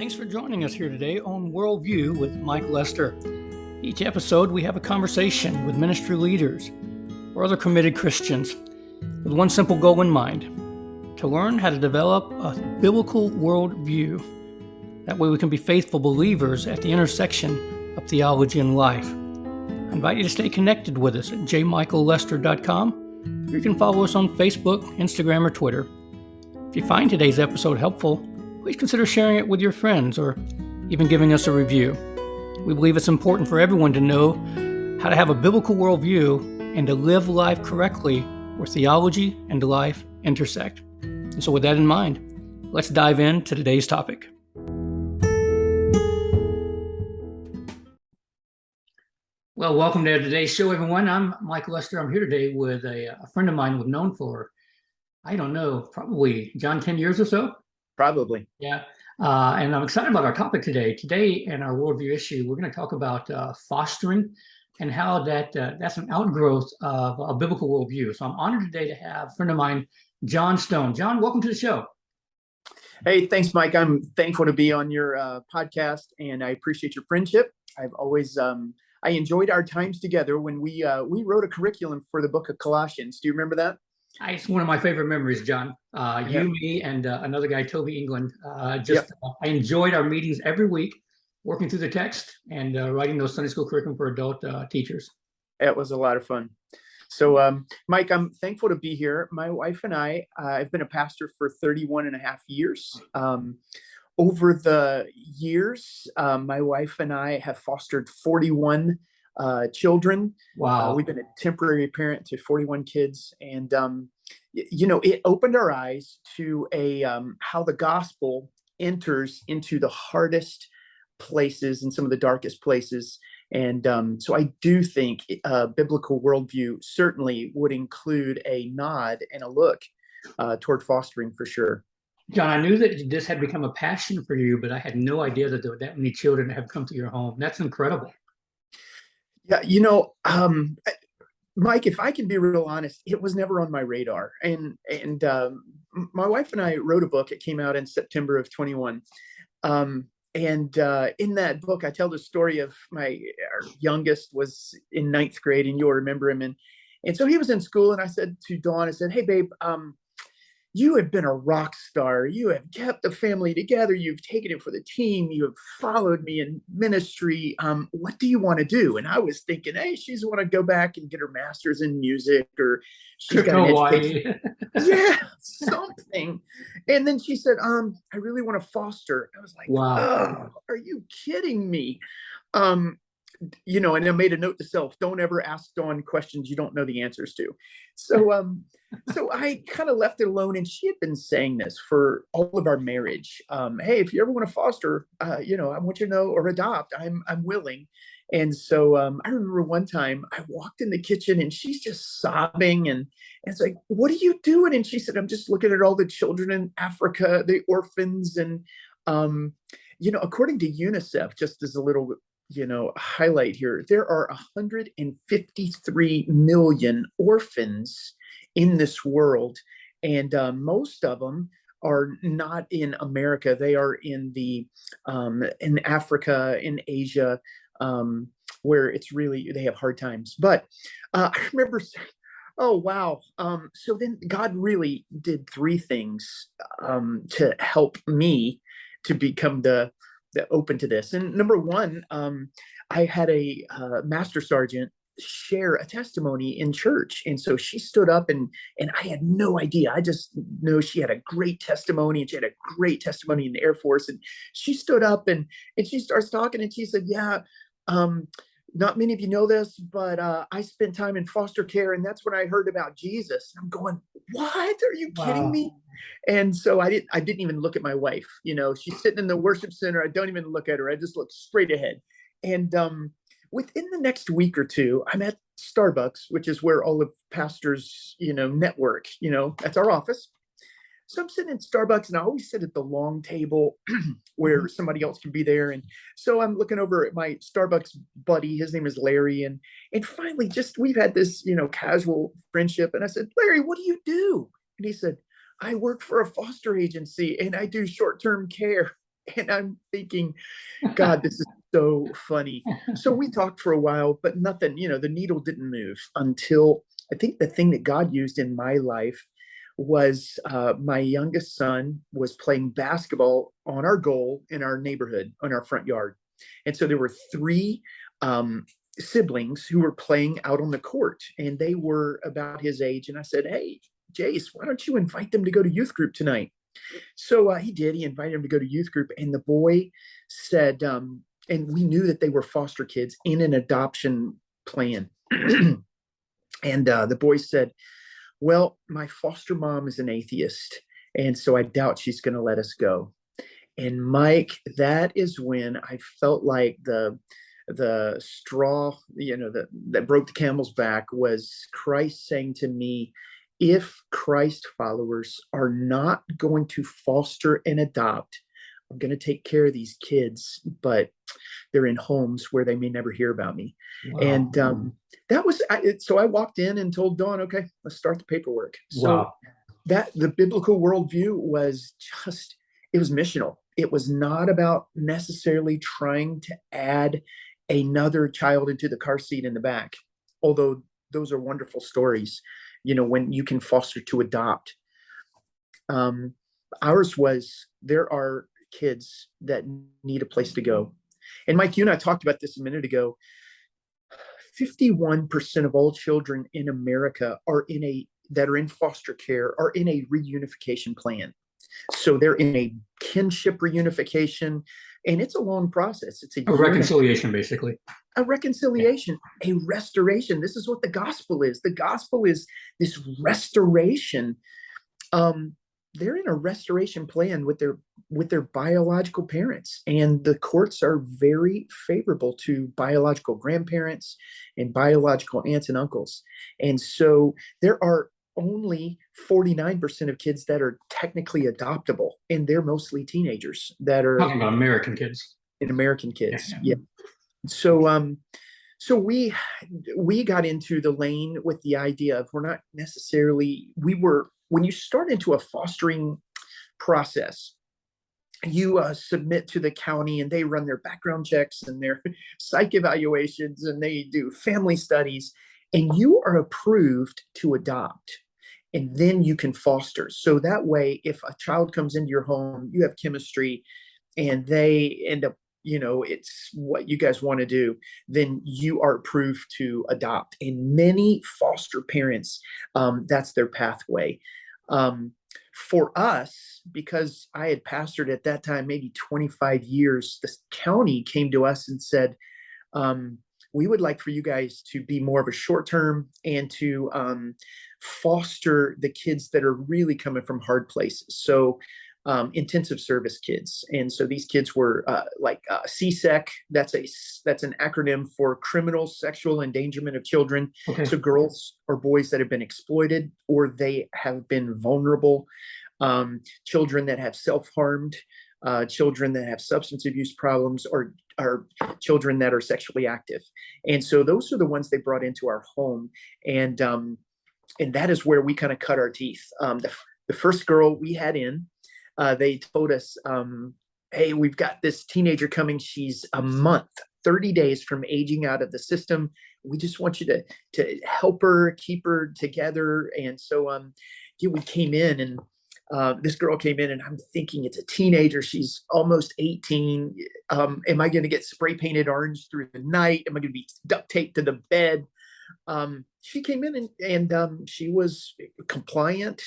Thanks for joining us here today on Worldview with Mike Lester. Each episode, we have a conversation with ministry leaders or other committed Christians with one simple goal in mind: to learn how to develop a biblical worldview. That way we can be faithful believers at the intersection of theology and life. I invite you to stay connected with us at jmichaellester.com. You can follow us on Facebook, Instagram, or Twitter. If you find today's episode helpful, please consider sharing it with your friends or even giving us a review. We believe it's important for everyone to know how to have a biblical worldview and to live life correctly where theology and life intersect. And so with that in mind, let's dive into today's topic. Well, welcome to today's show, everyone. I'm Mike Lester. I'm here today with a friend of mine we've known for, I don't know, probably, John, 10 years or so? Probably. Yeah. And I'm excited about our topic today. Today, in our worldview issue, we're going to talk about fostering and how that's an outgrowth of a biblical worldview. So I'm honored today to have a friend of mine, John Stone. John, welcome to the show. Hey, thanks, Mike. I'm thankful to be on your podcast, and I appreciate your friendship. I've always I enjoyed our times together when we wrote a curriculum for the book of Colossians. Do you remember that? It's one of my favorite memories, John. You, me, and another guy, Toby England. I enjoyed our meetings every week, working through the text and writing those Sunday school curriculum for adult teachers. It was a lot of fun. So, Mike, I'm thankful to be here. My wife and I've been a pastor for 31 and a half years. Over the years, my wife and I have fostered 41 children. Wow. We've been a temporary parent to 41 kids. And, it opened our eyes to how the gospel enters into the hardest places and some of the darkest places. And so I do think biblical worldview certainly would include a nod and a look toward fostering for sure. John, I knew that this had become a passion for you, but I had no idea that there were that many children that have come to your home. That's incredible. Yeah, Mike, if I can be real honest, it was never on my radar. And my wife and I wrote a book. It came out in September of 21. And in that book, I tell the story of our youngest was in 9th grade, and you'll remember him. And so he was in school, and I said to Dawn, I said, "Hey, babe, you have been a rock star. You have kept the family together. You've taken it for the team. You have followed me in ministry. What do you want to do?" And I was thinking, hey, she's want to go back and get her master's in music, or she's got an education. Yeah, something. And then she said, I really want to foster. I was like, wow. Oh, are you kidding me? And I made a note to self: don't ever ask Dawn questions you don't know the answers to. So, so I kind of left it alone. And she had been saying this for all of our marriage. Hey, if you ever want to foster, I want you to know, or adopt, I'm willing. And so I remember one time I walked in the kitchen and she's just sobbing, and it's like, "What are you doing?" And she said, "I'm just looking at all the children in Africa, the orphans." And, according to UNICEF, just as a little highlight here, there are 153 million orphans in this world, and most of them are not in America. They are in in Africa, in Asia, where it's really, they have hard times. But I remember saying, oh, wow. So then God really did 3 things to help me to become the open to this. And number one, I had a master sergeant share a testimony in church. And so she stood up, and I had no idea. I just know she had a great testimony, and she had a great testimony in the Air Force. And she stood up and she starts talking, and she said, "Yeah, not many of you know this, but I spent time in foster care, and that's when I heard about Jesus." And I'm going, "What? Are you kidding me?" And so I didn't even look at my wife. She's sitting in the worship center. I don't even look at her. I just look straight ahead. And within the next week or two, I'm at Starbucks, which is where all of pastors, network. That's our office. So I'm sitting at Starbucks, and I always sit at the long table where somebody else can be there. And so I'm looking over at my Starbucks buddy. His name is Larry. And finally, we've had this, casual friendship. And I said, "Larry, what do you do?" And he said, "I work for a foster agency, and I do short-term care." And I'm thinking, God, this is so funny. So we talked for a while, but nothing, the needle didn't move until I think the thing that God used in my life was my youngest son was playing basketball on our goal in our neighborhood, on our front yard. And so there were three um, siblings who were playing out on the court, and they were about his age. And I said, hey, Jace, why don't you invite them to go to youth group tonight? So he did. He invited him to go to youth group, and the boy said, and we knew that they were foster kids in an adoption plan. And the boy said, well, my foster mom is an atheist, and so I doubt she's going to let us go. And Mike, that is when I felt like the straw, that broke the camel's back was Christ saying to me, if Christ followers are not going to foster and adopt, I'm going to take care of these kids, but they're in homes where they may never hear about me. Wow. And that was, so I walked in and told Dawn, okay, let's start the paperwork. So wow. That the biblical worldview was just, it was missional. It was not about necessarily trying to add another child into the car seat in the back, although those are wonderful stories, when you can foster to adopt. Ours was, there are kids that need a place to go. And Mike, you and I talked about this a minute ago. 51% of all children in America that are in foster care are in a reunification plan. So they're in a kinship reunification, and it's a long process. It's a reconciliation, basically. A reconciliation, a restoration. This is what the gospel is. The gospel is this restoration. They're in a restoration plan with their biological parents, and the courts are very favorable to biological grandparents and biological aunts and uncles. And so there are only 49% of kids that are technically adoptable, and they're mostly teenagers that are talking about American kids. American kids. Yeah. So we got into the lane with the idea of when you start into a fostering process, you submit to the county, and they run their background checks and their psych evaluations, and they do family studies, and you are approved to adopt. And then you can foster. So that way, if a child comes into your home, you have chemistry, and they end up, it's what you guys want to do, then you are approved to adopt. And many foster parents, that's their pathway. For us, because I had pastored at that time, maybe 25 years, the county came to us and said, we would like for you guys to be more of a short term and to foster the kids that are really coming from hard places. So intensive service kids. And so these kids were CSEC. That's an acronym for criminal sexual endangerment of children. Okay. So girls or boys that have been exploited, or they have been vulnerable, children that have self-harmed, children that have substance abuse problems, or children that are sexually active. And so those are the ones they brought into our home. And that is where we kind of cut our teeth. The first girl we had in, they told us, hey, we've got this teenager coming. She's a month, 30 days from aging out of the system. We just want you to help her, keep her together. And so we came in, and this girl came in, and I'm thinking, it's a teenager. She's almost 18. Am I going to get spray painted orange through the night? Am I going to be duct taped to the bed? She came in, and she was compliant,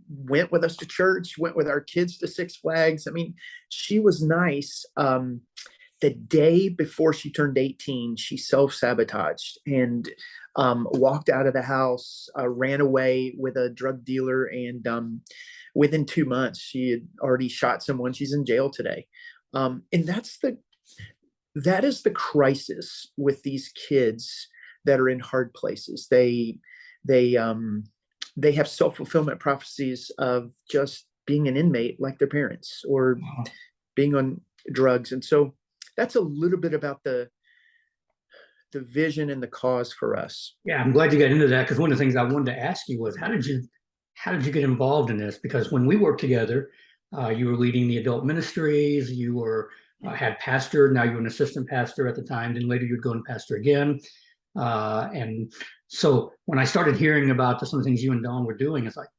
went with us to church, went with our kids to Six Flags. I mean, she was nice. The day before she turned 18, she self-sabotaged and walked out of the house, ran away with a drug dealer, and within 2 months, she had already shot someone. She's in jail today. And that is the crisis with these kids that are in hard places. They have self-fulfillment prophecies of just being an inmate like their parents, or being on drugs. And so that's a little bit about the vision and the cause for us. Yeah, I'm glad you got into that, because one of the things I wanted to ask you was, how did you get involved in this? Because when we worked together, You were leading the adult ministries. You were had pastor. Now you're an assistant pastor at the time. Then later you'd go and pastor again. And so when I started hearing about some of the things you and Dawn were doing, it's like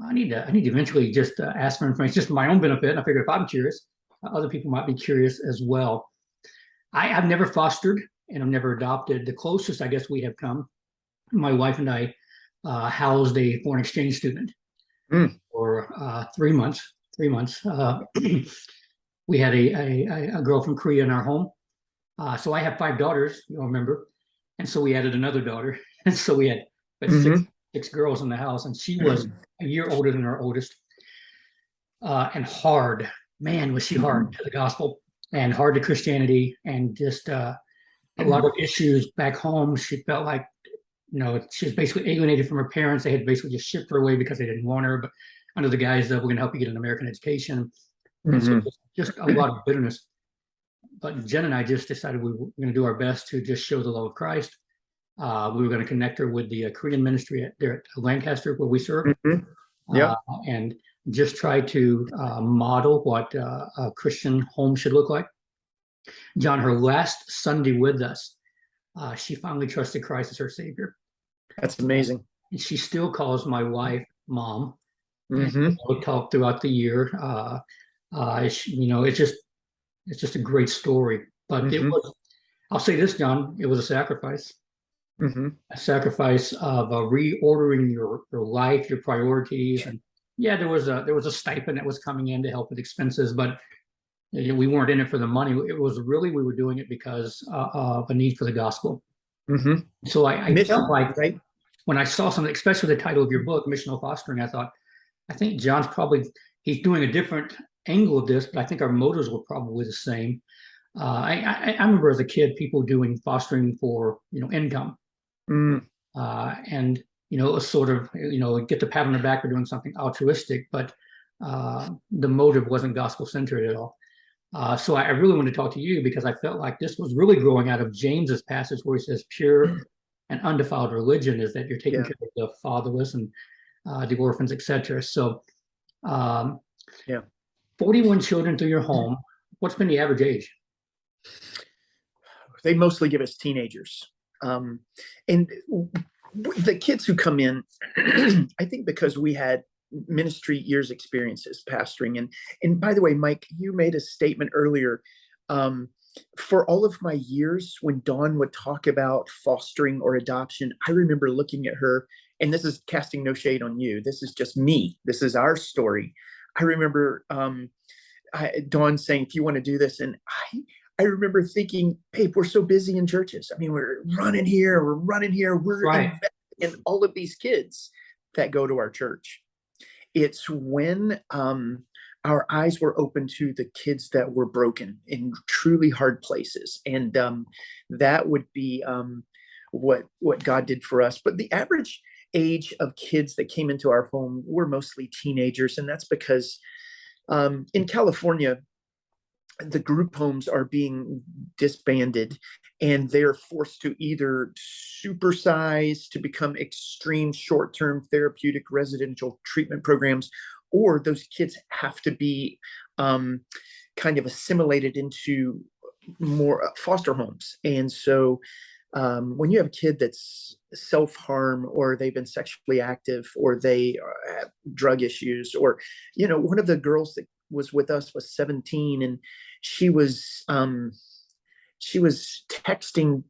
I need to eventually just ask for information, just for my own benefit. And I figured if I'm curious, other people might be curious as well. I've never fostered and I've never adopted. The closest I guess we have come, my wife and I housed a foreign exchange student for 3 months. 3 months. We had a girl from Korea in our home. So I have 5 daughters, you'll remember. And so we added another daughter. And so we had six girls in the house. And she was a year older than our oldest. And hard, man, was she hard to the gospel and hard to Christianity and just a lot of issues back home. She felt like, she was basically alienated from her parents. They had basically just shipped her away because they didn't want her. But under the guise of, we're going to help you get an American education. And so just a lot of bitterness. But Jen and I just decided we were going to do our best to just show the love of Christ. We were going to connect her with the Korean ministry there at Lancaster, where we serve. And just try to model what a Christian home should look like. John, her last Sunday with us, she finally trusted Christ as her Savior. That's amazing. And she still calls my wife Mom. And we talk throughout the year. It's just a great story. But it was, I'll say this, John, it was a sacrifice. A sacrifice of reordering your life, your priorities, and yeah, there was a stipend that was coming in to help with expenses, but we weren't in it for the money. It was really, we were doing it because of a need for the gospel. So I felt like when I saw something, especially the title of your book, Missional Fostering, I think John's he's doing a different angle of this, but I think our motives were probably the same. I remember as a kid, people doing fostering for income. And it was sort of get the pat on the back for doing something altruistic, but the motive wasn't gospel centered at all. So I really wanted to talk to you because I felt like this was really growing out of James's passage where he says pure and undefiled religion is that you're taking care of the fatherless and the orphans, etc. So 41 children through your home. What's been the average age? They mostly give us teenagers. And the kids who come in, I think because we had ministry years experiences pastoring. And by the way, Mike, you made a statement earlier. For all of my years, when Dawn would talk about fostering or adoption, I remember looking at her, and this is casting no shade on you. This is just me. This is our story. I remember Dawn saying, if you want to do this, and I remember thinking, babe, we're so busy in churches. I mean, we're running here, we're investing in all of these kids that go to our church. It's when our eyes were open to the kids that were broken in truly hard places. And that would be what God did for us. But the average age of kids that came into our home were mostly teenagers. And that's because in California, the group homes are being disbanded and they're forced to either supersize to become extreme short-term therapeutic residential treatment programs, or those kids have to be kind of assimilated into more foster homes. And so when you have a kid that's self-harm, or they've been sexually active, or they have drug issues, or, one of the girls that was with us was 17, and she was texting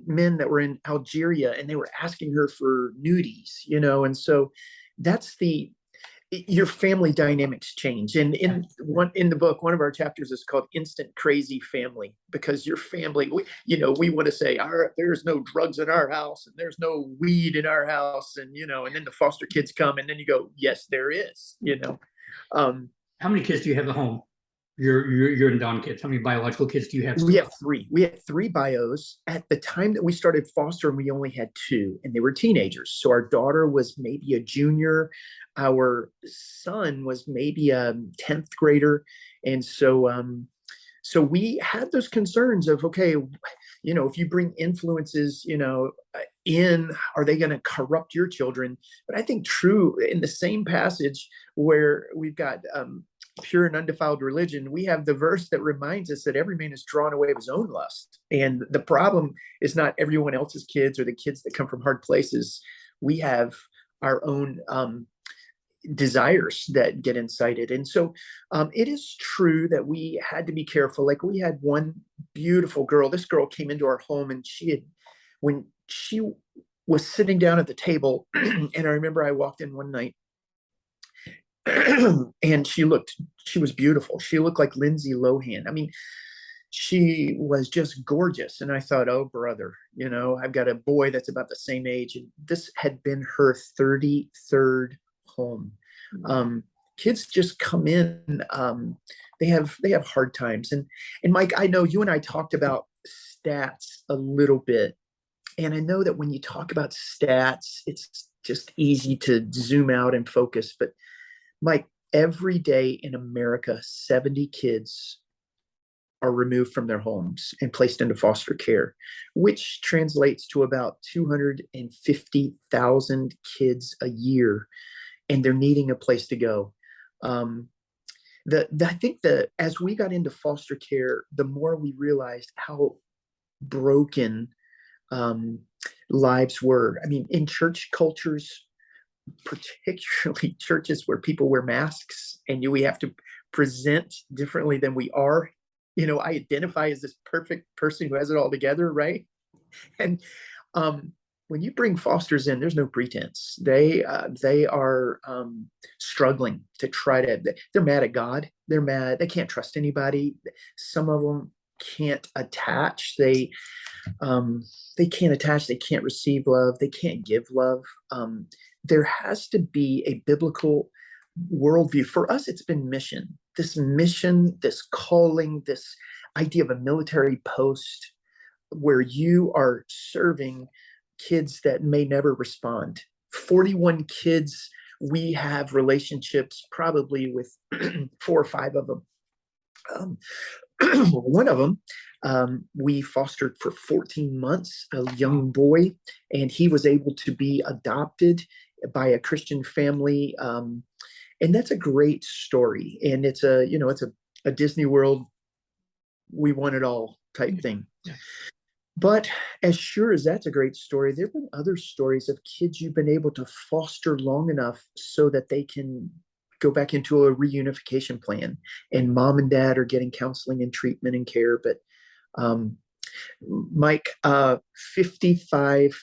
men that were in Algeria, and they were asking her for nudies, and so that's your family dynamics change. And in the book, one of our chapters is called Instant Crazy Family, because your family, we want to say, there's no drugs in our house and there's no weed in our house. And, and then the foster kids come and then you go, yes, there is, How many kids do you have at home? Your and Dawn kids. How many biological kids do you have? We have 3. We had 3 bios. At the time that we started fostering, we only had 2, and they were teenagers. So our daughter was maybe a junior. Our son was maybe a 10th grader. And so we had those concerns of, okay, if you bring influences, are they going to corrupt your children? But I think true in the same passage where we've got pure and undefiled religion, we have the verse that reminds us that every man is drawn away of his own lust. And the problem is not everyone else's kids or the kids that come from hard places. We have our own desires that get incited. And so it is true that we had to be careful. Like, we had one beautiful girl. This girl came into our home, and when she was sitting down at the table, and I remember I walked in one night, and she was beautiful. She looked like Lindsay Lohan. I mean, she was just gorgeous. And I thought, oh, brother, I've got a boy that's about the same age. And this had been her 33rd home. Kids just come in. They have hard times. And Mike, I know you and I talked about stats a little bit. And I know that when you talk about stats, it's just easy to zoom out and focus. But Mike, every day in America, 70 kids are removed from their homes and placed into foster care, which translates to about 250,000 kids a year, and they're needing a place to go. I think that as we got into foster care, the more we realized how broken lives were. I mean, in church cultures, particularly churches where people wear masks and we have to present differently than we are. I identify as this perfect person who has it all together, right? And when you bring fosters in, there's no pretense. They are struggling to they're mad at God. They're mad. They can't trust anybody. Some of them can't attach. They can't attach. They can't receive love. They can't give love. There has to be a biblical worldview. For us, it's been mission, this calling, this idea of a military post where you are serving kids that may never respond. 41 kids, we have relationships probably with 4 or 5 of them. One of them, we fostered for 14 months, a young boy, and he was able to be adopted by a Christian family. And that's a great story. And it's a Disney World, we want it all type thing. Yeah. But as sure as that's a great story, there have been other stories of kids you've been able to foster long enough so that they can go back into a reunification plan, and mom and dad are getting counseling and treatment and care. But Mike, 55%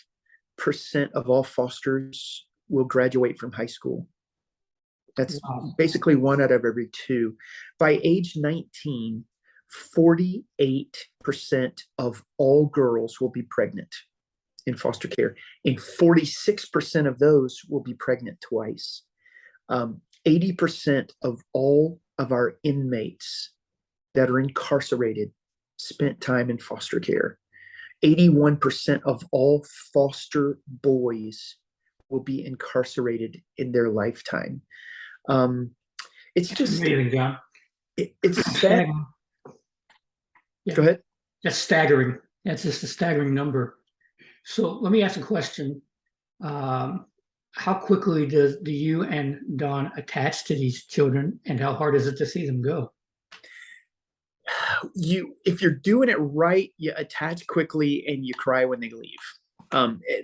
of all fosters will graduate from high school. That's basically 1 out of every 2. By age 19, 48% of all girls will be pregnant in foster care, and 46% of those will be pregnant twice. 80% of all of our inmates that are incarcerated spent time in foster care. 81% of all foster boys will be incarcerated in their lifetime. It's just amazing, John. It's sad. Yeah. Go ahead. That's staggering. That's just a staggering number. So let me ask a question. How quickly do you and Dawn attach to these children, and how hard is it to see them go? If you're doing it right, you attach quickly and you cry when they leave.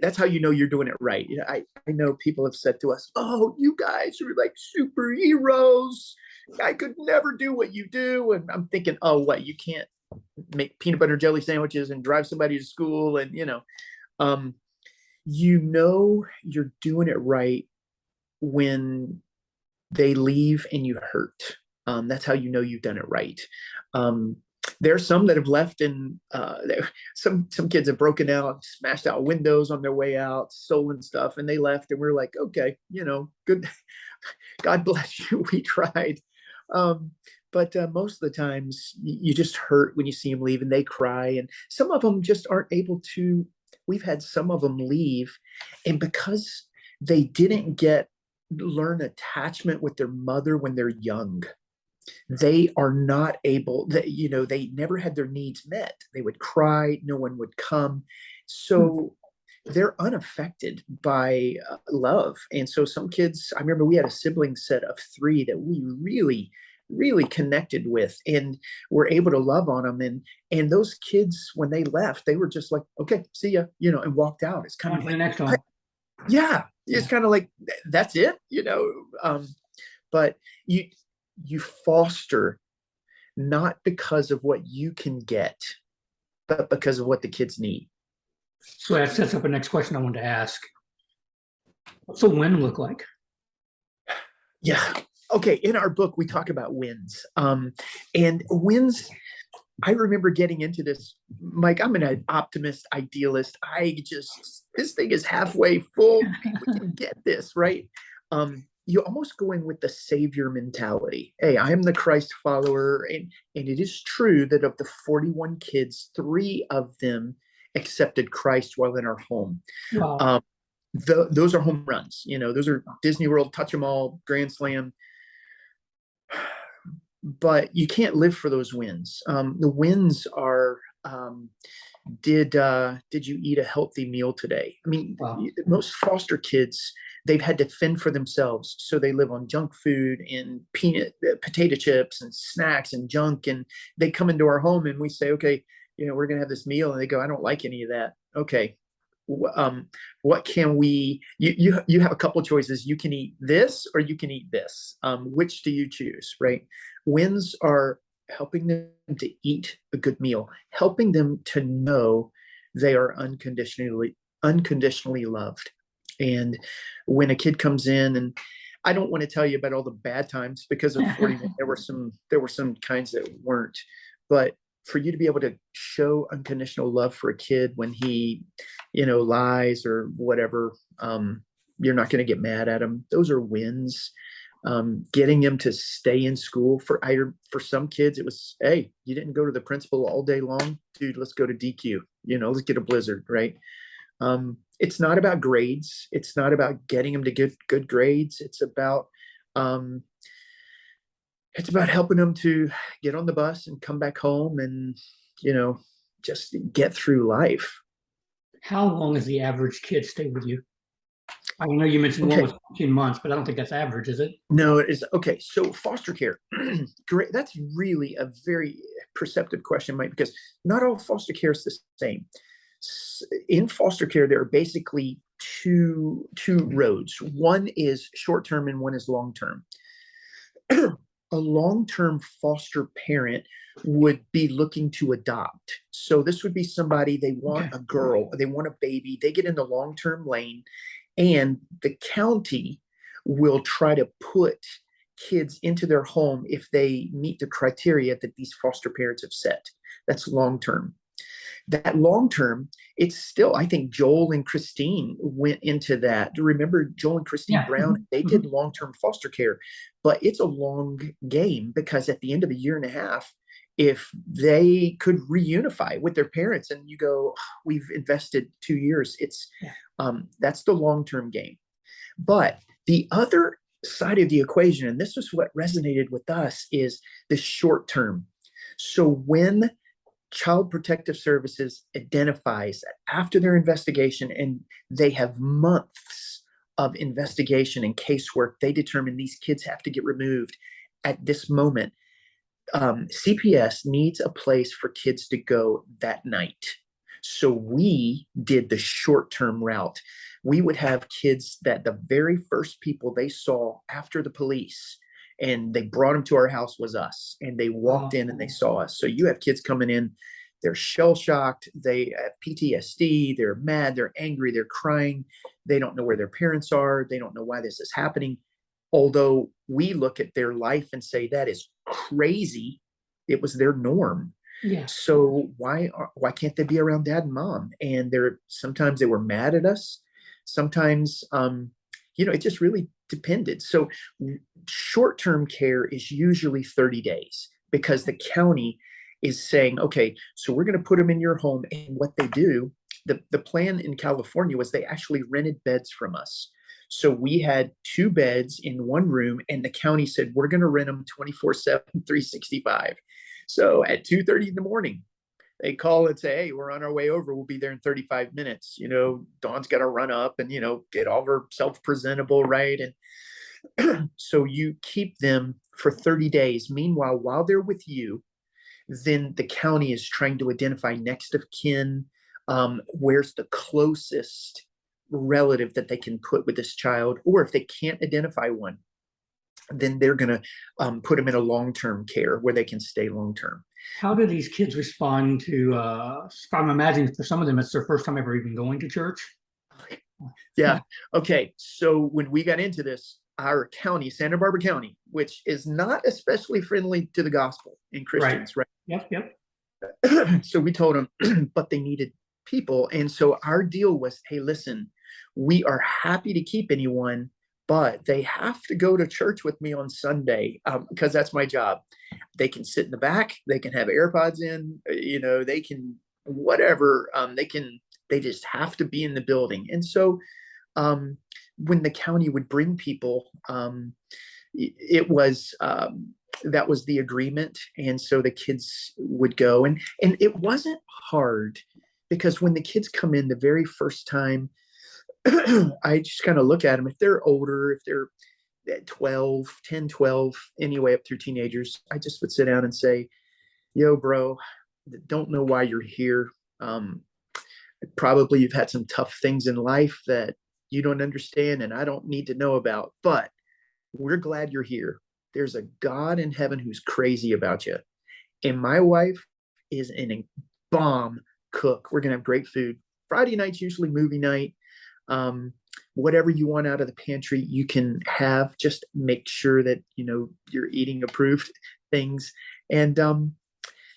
That's how you know you're doing it right. I know people have said to us, "Oh, you guys are like superheroes. I could never do what you do." And I'm thinking, "Oh, what? You can't make peanut butter jelly sandwiches and drive somebody to school?" And you're doing it right when they leave and you hurt. That's how you know you've done it right. There are some that have left, and some kids have broken out, smashed out windows on their way out, stolen stuff, and they left, and we're like, okay, good. God bless you. We tried. But most of the times you just hurt when you see them leave, and they cry, and some of them just aren't able to. We've had some of them leave, and because they didn't learn attachment with their mother when they're young, they are not able, they never had their needs met. They would cry, no one would come. So they're unaffected by love. And so some kids, I remember we had a sibling set of three that we really, really connected with and were able to love on them. And those kids, when they left, they were just like, okay, see ya, and walked out. It's kind On of to the like, next what? one. Yeah, it's Yeah. kind of like, that's it. But you foster not because of what you can get, but because of what the kids need. So that sets up a next question I wanted to ask. What's a win look like? Yeah. Okay. In our book, we talk about wins. And wins, I remember getting into this, Mike. I'm an optimist, idealist. This thing is halfway full. We can get this, right? You almost go in with the savior mentality. Hey, I am the Christ follower. And it is true that of the 41 kids, three of them accepted Christ while in our home. Wow. Um, those are home runs. Those are Disney World, touch them all, grand slam. But you can't live for those wins. The wins are, did you eat a healthy meal today? I mean, Wow. most foster kids, they've had to fend for themselves, so they live on junk food and potato chips and snacks and junk. And they come into our home and we say, okay, we're gonna have this meal, and they go, I don't like any of that. Okay, what can we? You have a couple of choices. You can eat this or you can eat this. Which do you choose? Right? Wins are helping them to eat a good meal, helping them to know they are unconditionally loved. And when a kid comes in, and I don't want to tell you about all the bad times, because of 41 there were some kinds that weren't, but for you to be able to show unconditional love for a kid when he lies or whatever, you're not going to get mad at him. Those are wins. Getting him to stay in school, for some kids, it was, hey, you didn't go to the principal all day long, dude, let's go to DQ, let's get a blizzard, right? It's not about grades. It's not about getting them to get good grades. Um, it's about helping them to get on the bus and come back home and, you know, just get through life. How long does the average kid stay with you? I know you mentioned one Okay. was 14 months, but I don't think that's average, is it? No, it is. Okay. So foster care, great. That's really a very perceptive question, Mike, because not all foster care is the same. In foster care, there are basically two roads. One is short term and one is long term. A long-term foster parent would be looking to adopt. So this would be somebody, they want a girl, they want a baby, they get in the long-term lane, and the county will try to put kids into their home if they meet the criteria that these foster parents have set. That's long term. That long term, it's still, I think Joel and Christine went into that. Remember Joel and Christine Yeah. Brown? They Mm-hmm. did long term foster care, but it's a long game, because at the end of a year and a half, if they could reunify with their parents and you go, oh, we've invested 2 years, that's the long term game. But the other side of the equation, and this is what resonated with us, is the short term. So when Child Protective Services identifies that after their investigation, and they have months of investigation and casework, they determine these kids have to get removed at this moment. CPS needs a place for kids to go that night. So we did the short term route. We would have kids that the very first people they saw after the police and they brought them to our house was us. And they walked in and they saw us. So you have kids coming in, they're shell shocked, they have PTSD, they're mad, they're angry, they're crying, they don't know where their parents are, they don't know why this is happening. Although we look at their life and say that is crazy, it was their norm. Yeah. So why can't they be around dad and mom? And sometimes they were mad at us. Sometimes it just really depended. So short-term care is usually 30 days, because the county is saying, okay, so we're going to put them in your home. And what they do, the plan in California was they actually rented beds from us. So we had 2 beds in one room, and the county said, we're going to rent them 24/7, 365. So at 2:30 in the morning, they call and say, hey, we're on our way over. We'll be there in 35 minutes. Dawn's got to run up and, get all of herself presentable, right? And so you keep them for 30 days. Meanwhile, while they're with you, then the county is trying to identify next of kin. Where's the closest relative that they can put with this child? Or if they can't identify one, then they're going to put them in a long-term care where they can stay long-term. How do these kids respond to, I'm imagining for some of them, it's their first time ever even going to church. Yeah. Okay. So when we got into this, our county, Santa Barbara County, which is not especially friendly to the gospel and Christians, right? Yep. So we told them, but they needed people. And so our deal was, hey, listen, we are happy to keep anyone, but they have to go to church with me on Sunday, because that's my job. They can sit in the back, they can have AirPods in, they can whatever, they just have to be in the building. And so when the county would bring people, it was that was the agreement. And so the kids would go, and it wasn't hard, because when the kids come in the very first time, I just kind of look at them. If they're older, if they're 12, 10, 12, anyway, up through teenagers, I just would sit down and say, yo, bro, don't know why you're here. Probably you've had some tough things in life that you don't understand and I don't need to know about, but we're glad you're here. There's a God in heaven who's crazy about you. And my wife is a bomb cook. We're going to have great food. Friday night's usually movie night. Whatever you want out of the pantry, you can have. Just make sure that, you're eating approved things. And,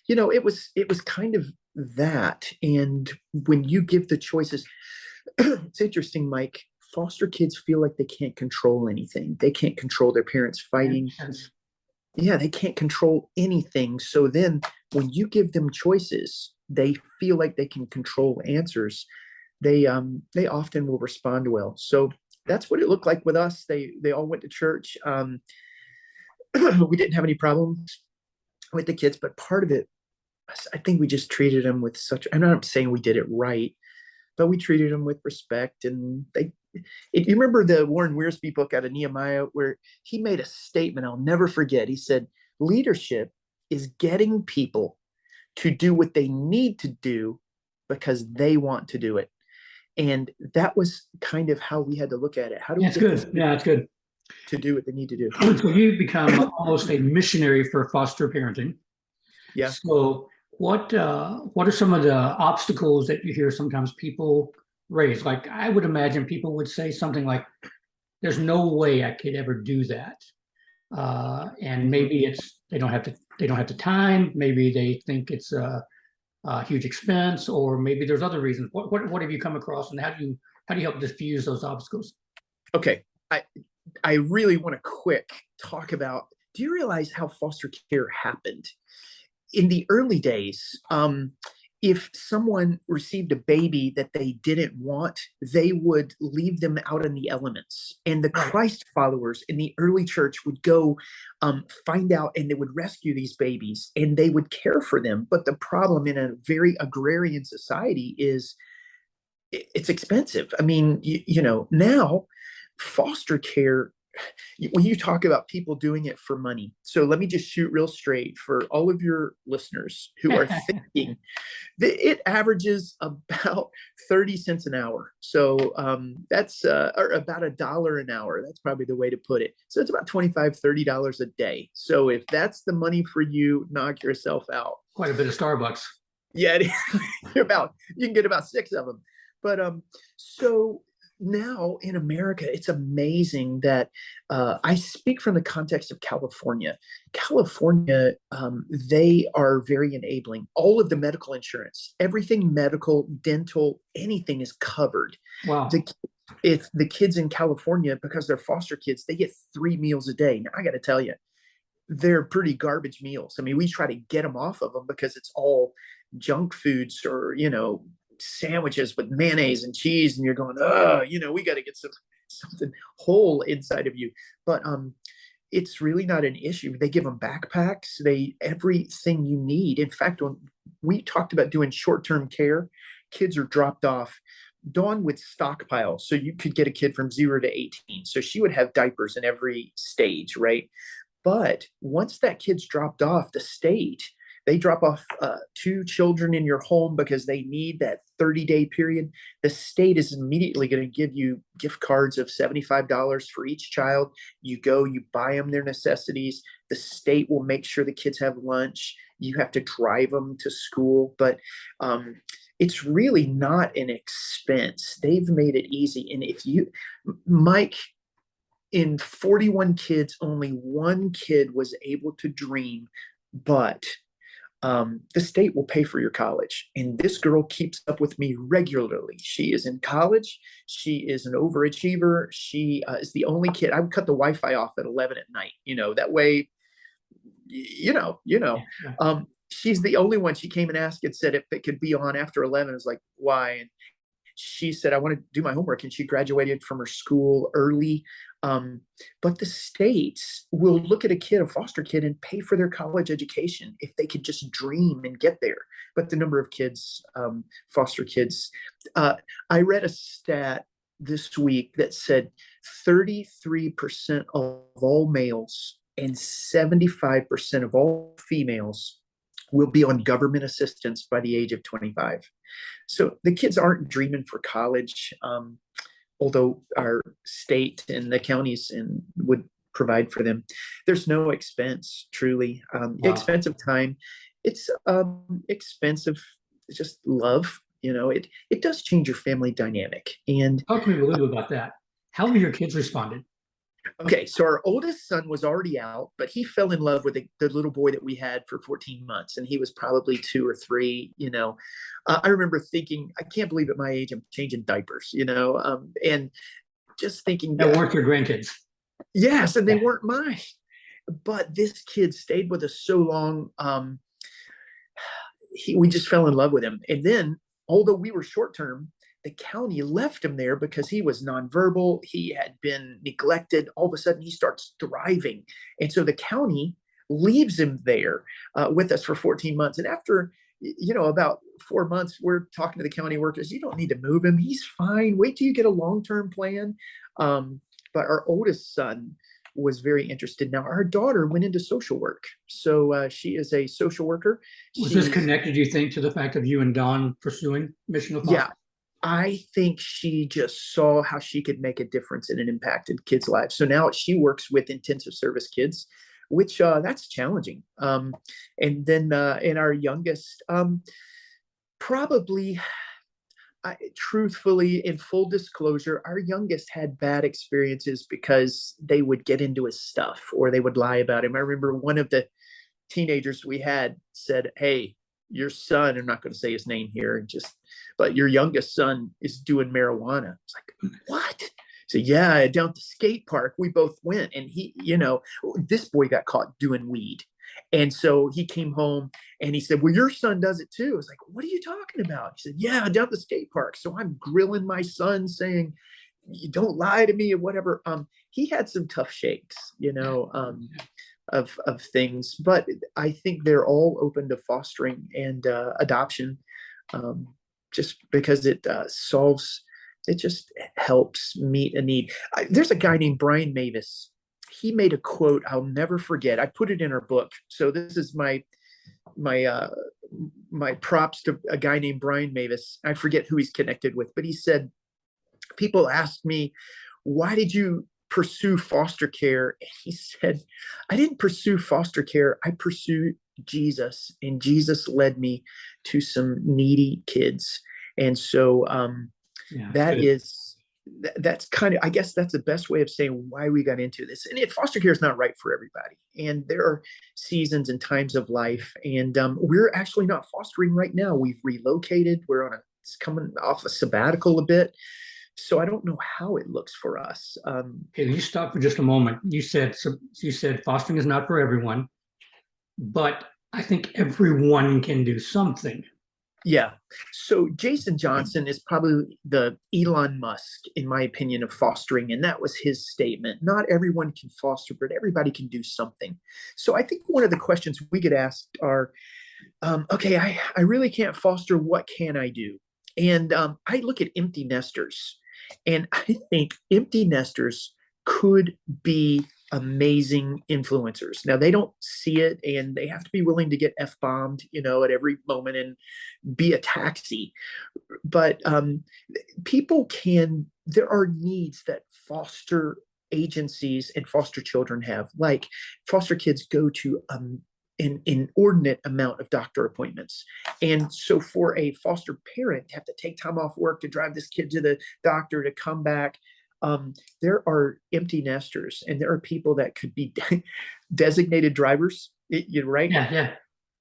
it was kind of that. And when you give the choices, it's interesting, Mike, foster kids feel like they can't control anything. They can't control their parents fighting. Yeah, they can't control anything. So then when you give them choices, they feel like they can control answers. They often will respond well. So that's what it looked like with us. They all went to church. We didn't have any problems with the kids, but part of it, I think we just treated them with such, I'm not saying we did it right, but we treated them with respect. And you remember the Warren Wiersbe book out of Nehemiah, where he made a statement I'll never forget. He said, leadership is getting people to do what they need to do because they want to do it. And that was kind of how we had to look at it. How do we get good. Yeah, it's good to do what they need to do? So you become almost a missionary for foster parenting. Yeah. So what are some of the obstacles that you hear sometimes people raise? Like, I would imagine people would say something like, there's no way I could ever do that. And maybe they don't have the time. Maybe they think it's a huge expense, or maybe there's other reasons. What have you come across, and how do you help diffuse those obstacles? Okay. I really want to quick talk about, do you realize how foster care happened? In the early days, if someone received a baby that they didn't want, they would leave them out in the elements. And the Christ followers in the early church would go find out, and they would rescue these babies and they would care for them. But the problem in a very agrarian society is it's expensive. I mean, now foster care, when you talk about people doing it for money, so let me just shoot real straight for all of your listeners who are thinking that it averages about 30 cents an hour. So that's or about $1 an hour. That's probably the way to put it. So it's about $25, $30 a day. So if that's the money for you, knock yourself out. Quite a bit of Starbucks. Yeah, you can get about 6 of them. But so now in America, it's amazing that I speak from the context of California. California, they are very enabling. All of the medical insurance, everything medical, dental, anything is covered. Wow. If the kids in California, because they're foster kids, they get 3 meals a day. Now, I got to tell you, they're pretty garbage meals. I mean, we try to get them off of them because it's all junk foods or, sandwiches with mayonnaise and cheese, and you're going, we got to get something whole inside of you. But it's really not an issue. They give them backpacks, everything you need. In fact, when we talked about doing short-term care. Kids are dropped off. Dawn would stockpile, so you could get a kid from 0 to 18. So she would have diapers in every stage, right? But once that kid's dropped off, the state, they drop off two children in your home because they need that 30-day period. The state is immediately going to give you gift cards of $75 for each child. You go, you buy them their necessities. The state will make sure the kids have lunch. You have to drive them to school, but it's really not an expense. They've made it easy. And if you, Mike, in 41 kids, only one kid was able to dream, but the state will pay for your college. And this girl keeps up with me regularly. She is in college. She is an overachiever. She is the only kid. I would cut the Wi-Fi off at 11 at night. That way, she's the only one. She came and asked and said if it could be on after 11. I was like, why? And she said, I want to do my homework. And she graduated from her school early. But the states will look at a kid, a foster kid, and pay for their college education if they could just dream and get there. But the number of kids, foster kids, I read a stat this week that said 33% of all males and 75% of all females will be on government assistance by the age of 25. So the kids aren't dreaming for college, although our state and the counties would provide for them. There's no expense, truly. Wow. Expensive time. It's expensive, just love. It does change your family dynamic. And talk to me a little bit about that. How have your kids responded? Okay, so our oldest son was already out, but he fell in love with the little boy that we had for 14 months, and he was probably 2 or 3. I remember thinking, I can't believe at my age I'm changing diapers, and just thinking that weren't your grandkids. Yes, and they weren't mine. But this kid stayed with us so long. We just fell in love with him, and then although we were short term, the county left him there because he was nonverbal. He had been neglected. All of a sudden, he starts thriving. And so the county leaves him there with us for 14 months. And after, about 4 months, we're talking to the county workers. You don't need to move him. He's fine. Wait till you get a long-term plan. But our oldest son was very interested. Now, our daughter went into social work. So she is a social worker. Was this connected, you think, to the fact of you and Dawn pursuing missional foster? Yeah. I think she just saw how she could make a difference in an impacted kid's life. So now she works with intensive service kids, which that's challenging. And then in our youngest, probably, truthfully, in full disclosure, our youngest had bad experiences because they would get into his stuff or they would lie about him. I remember one of the teenagers we had said, hey, your son, I'm not going to say his name here, but your youngest son is doing marijuana. It's like, what? So yeah, down at the skate park, we both went, and he, this boy got caught doing weed. And so he came home and he said, well, your son does it too. I was like, what are you talking about? He said, yeah, down at the skate park. So I'm grilling my son saying, you don't lie to me or whatever. He had some tough shakes, of things, but I think they're all open to fostering and adoption, just because it just helps meet a need. There's a guy named Brian Mavis. He made a quote I'll never forget. I put it in our book. So this is my props to a guy named Brian Mavis. I forget who he's connected with, but he said, people ask me, why did you pursue foster care? And he said, I didn't pursue foster care. I pursued Jesus, and Jesus led me to some needy kids. And so that's kind of, I guess that's the best way of saying why we got into this. And foster care is not right for everybody. And there are seasons and times of life. And we're actually not fostering right now. We've relocated. We're coming off a sabbatical a bit. So I don't know how it looks for us. Okay, you stop for just a moment. You said fostering is not for everyone, but I think everyone can do something. Yeah. So Jason Johnson is probably the Elon Musk, in my opinion, of fostering. And that was his statement. Not everyone can foster, but everybody can do something. So I think one of the questions we get asked are, Okay, I really can't foster. What can I do? And I look at empty nesters, and I think empty nesters could be amazing influencers. Now they don't see it, and they have to be willing to get f bombed, at every moment and be a taxi. But people can. There are needs that foster agencies and foster children have. Like foster kids go to an inordinate amount of doctor appointments. And so for a foster parent to have to take time off work to drive this kid to the doctor to come back, there are empty nesters, and there are people that could be designated drivers. You're right. Yeah, yeah,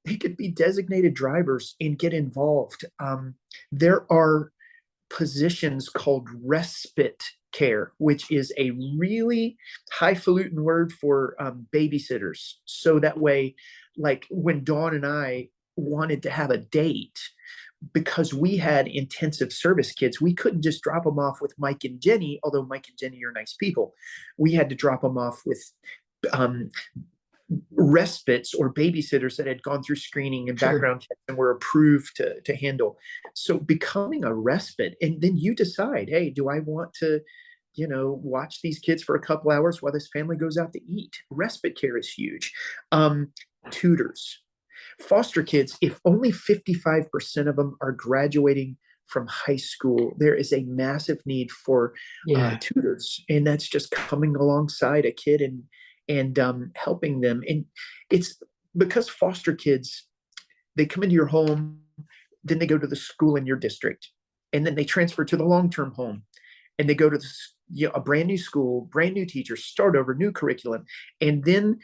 They could be designated drivers and get involved. There are positions called respite care, which is a really highfalutin word for babysitters. So that way, like when Dawn and I wanted to have a date, because we had intensive service kids, we couldn't just drop them off with Mike and Jenny, although Mike and Jenny are nice people. We had to drop them off with um, respites or babysitters that had gone through screening and sure. background checks and were approved to handle. So becoming a respite, and then you decide, hey, do I want to, watch these kids for a couple hours while this family goes out to eat? Respite care is huge. Tutors, foster kids, if only 55% of them are graduating from high school, there is a massive need for Yeah, tutors, and that's just coming alongside a kid and helping them. And it's because foster kids, they come into your home, then they go to the school in your district, and then they transfer to the long-term home, and they go to a brand new school, brand new teachers, start over, new curriculum, and then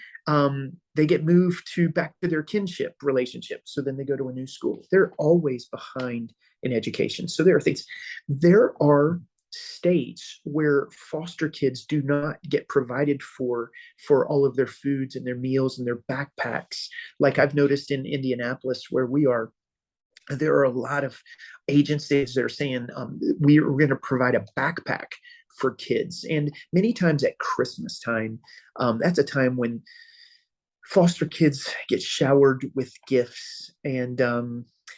they get moved to back to their kinship relationship. So then they go to a new school. They're always behind in education. So there are things. There are states where foster kids do not get provided for all of their foods and their meals and their backpacks. Like I've noticed in Indianapolis, where we are, there are a lot of agencies that are saying we're going to provide a backpack for kids. And many times at Christmas time, that's a time when foster kids get showered with gifts, and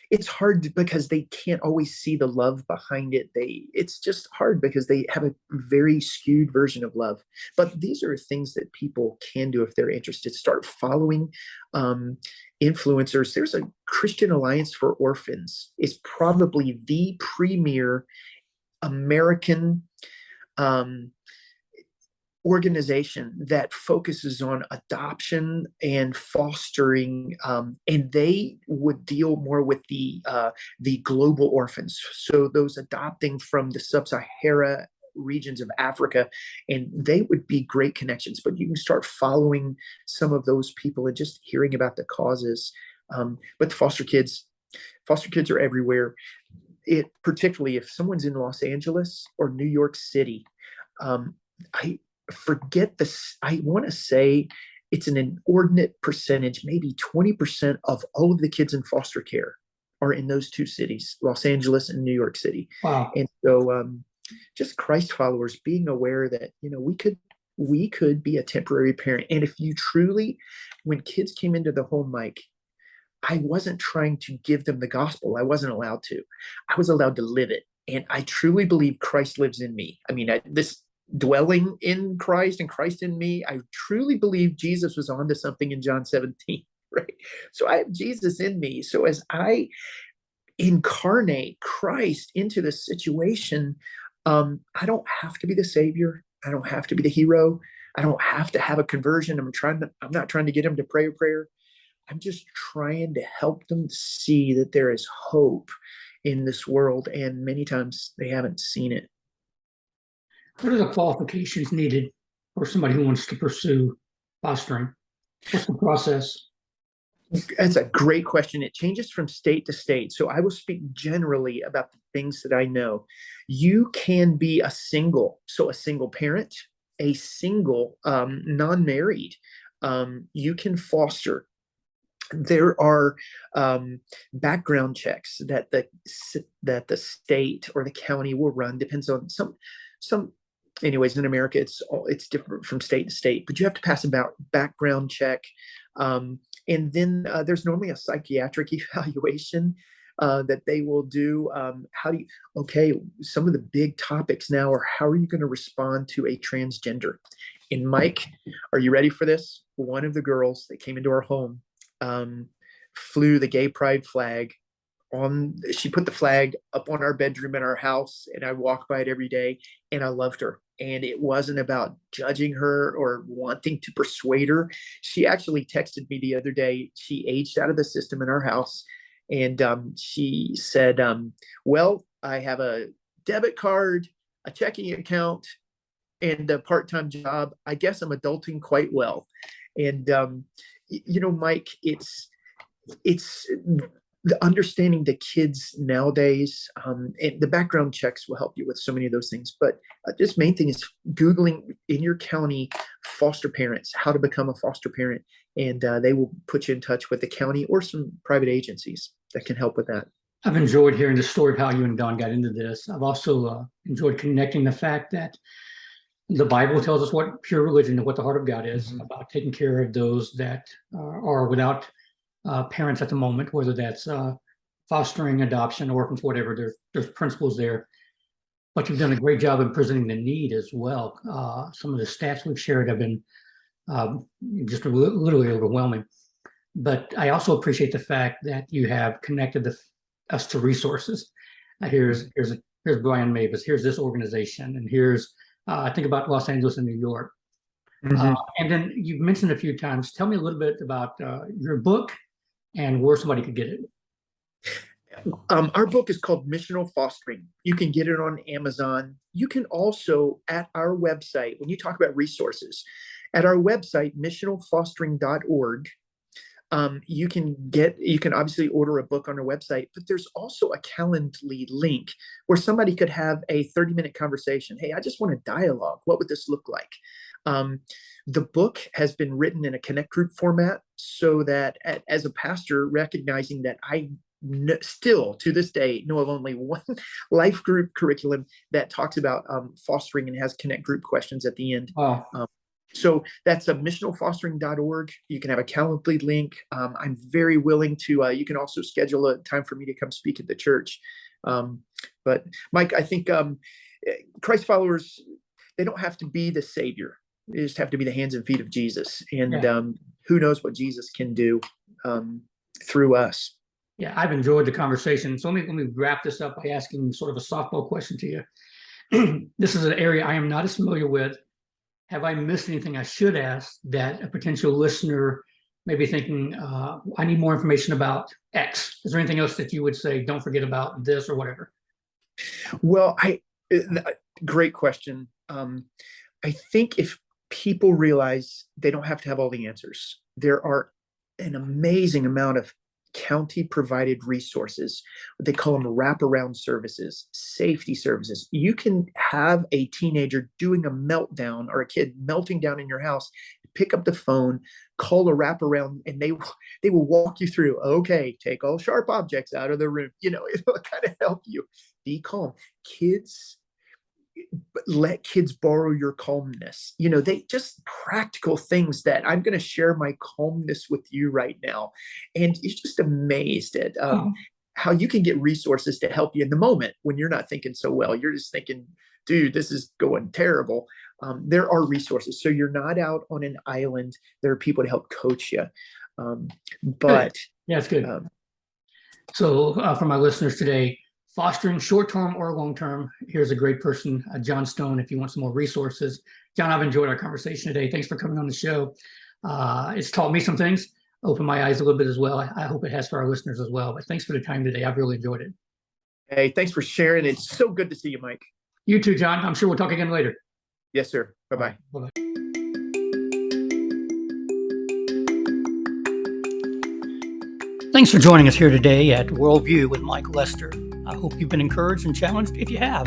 it's hard because they can't always see the love behind it. It's just hard because they have a very skewed version of love. But these are things that people can do if they're interested. Start following um, influencers. There's a Christian Alliance for Orphans, is probably the premier American um, organization that focuses on adoption and fostering, and they would deal more with the global orphans, so those adopting from the sub-Sahara regions of Africa, and they would be great connections. But you can start following some of those people and just hearing about the causes. But foster kids are everywhere. It particularly if someone's in Los Angeles or New York City. I forget this. I want to say it's an inordinate percentage, maybe 20% of all of the kids in foster care are in those two cities, Los Angeles and New York City. wow. And so, just Christ followers being aware that, we could be a temporary parent. And if you truly, when kids came into the home, Mike, I wasn't trying to give them the gospel. I wasn't allowed to. I was allowed to live it. And I truly believe Christ lives in me. I mean, this dwelling in Christ and Christ in me, I truly believe Jesus was onto something in John 17, right? So I have Jesus in me. So as I incarnate Christ into the situation, I don't have to be the savior. I don't have to be the hero. I don't have to have a conversion. I'm not trying to get them to pray a prayer. I'm just trying to help them see that there is hope in this world. And many times they haven't seen it. What are the qualifications needed for somebody who wants to pursue fostering? What's the process? That's a great question. It changes from state to state. So I will speak generally about the things that I know. You can be so a single parent, a single non-married. You can foster. There are background checks that the state or the county will run. Depends on some. Anyways, in America, it's different from state to state, but you have to pass a background check. And then there's normally a psychiatric evaluation that they will do. Okay, some of the big topics now are, how are you going to respond to a transgender? And Mike, are you ready for this? One of the girls that came into our home flew the gay pride flag she put the flag up on our bedroom in our house, and I walk by it every day, and I loved her. And it wasn't about judging her or wanting to persuade her. She actually texted me the other day. She aged out of the system in our house, and she said, well, I have a debit card, a checking account, and a part-time job. I guess I'm adulting quite well. And Mike, it's the understanding the kids nowadays, and the background checks will help you with so many of those things. But just main thing is Googling in your county foster parents, how to become a foster parent, and they will put you in touch with the county or some private agencies that can help with that. I've enjoyed hearing the story of how you and Don got into this. I've also enjoyed connecting the fact that the Bible tells us what pure religion and what the heart of God is, about taking care of those that are without parents at the moment, whether that's fostering, adoption, orphans, whatever. There's principles there. But you've done a great job in presenting the need as well. Some of the stats we've shared have been just literally overwhelming. But I also appreciate the fact that you have connected us to resources. Here's Brian Mavis. Here's this organization, and here's think about Los Angeles and New York. And then you've mentioned a few times. Tell me a little bit about your book and where somebody could get it. Our book is called Missional Fostering. You can get it on Amazon. You can also, at our website, when you talk about resources, at our website, missionalfostering.org, you can obviously order a book on our website, but there's also a Calendly link where somebody could have a 30-minute conversation. Hey, I just want a dialogue. What would this look like? The book has been written in a connect group format, so that as a pastor, recognizing that I still to this day know of only one life group curriculum that talks about fostering and has connect group questions at the end. Wow. So that's a missionalfostering.org. You can have a Calendly link. I'm very willing to, you can also schedule a time for me to come speak at the church. But Mike, I think Christ followers, they don't have to be the savior. They just have to be the hands and feet of Jesus. And who knows what Jesus can do through us. Yeah, I've enjoyed the conversation. So let me wrap this up by asking sort of a softball question to you. This is an area I am not as familiar with. Have I missed anything I should ask that a potential listener may be thinking, I need more information about X? Is there anything else that you would say, don't forget about this or whatever? Well, great question. I think if people realize they don't have to have all the answers, there are an amazing amount of county provided resources. They call them wraparound services, safety services. You can have a teenager doing a meltdown or a kid melting down in your house, pick up the phone, call a wraparound, and they will walk you through, okay, take all sharp objects out of the room. It'll kind of help you be calm. Let kids borrow your calmness. They just practical things that I'm going to share my calmness with you right now. And you're just amazed at how you can get resources to help you in the moment when you're not thinking so well. You're just thinking, dude, this is going terrible. There are resources. So you're not out on an island. There are people to help coach you. Yeah, it's good. So for my listeners today, fostering short-term or long-term, here's a great person, John Stone, if you want some more resources. John, I've enjoyed our conversation today. Thanks for coming on the show. It's taught me some things, opened my eyes a little bit as well. I hope it has for our listeners as well. But thanks for the time today. I've really enjoyed it. Hey, thanks for sharing. It's so good to see you, Mike. You too, John. I'm sure we'll talk again later. Yes, sir. Bye-bye. Bye-bye. Thanks for joining us here today at Worldview with Mike Lester. I hope you've been encouraged and challenged. If you have,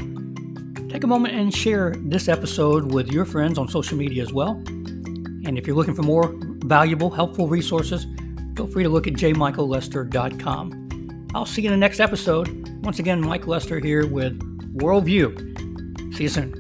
take a moment and share this episode with your friends on social media as well. And if you're looking for more valuable, helpful resources, feel free to look at jmichaellester.com. I'll see you in the next episode. Once again, Mike Lester here with Worldview. See you soon.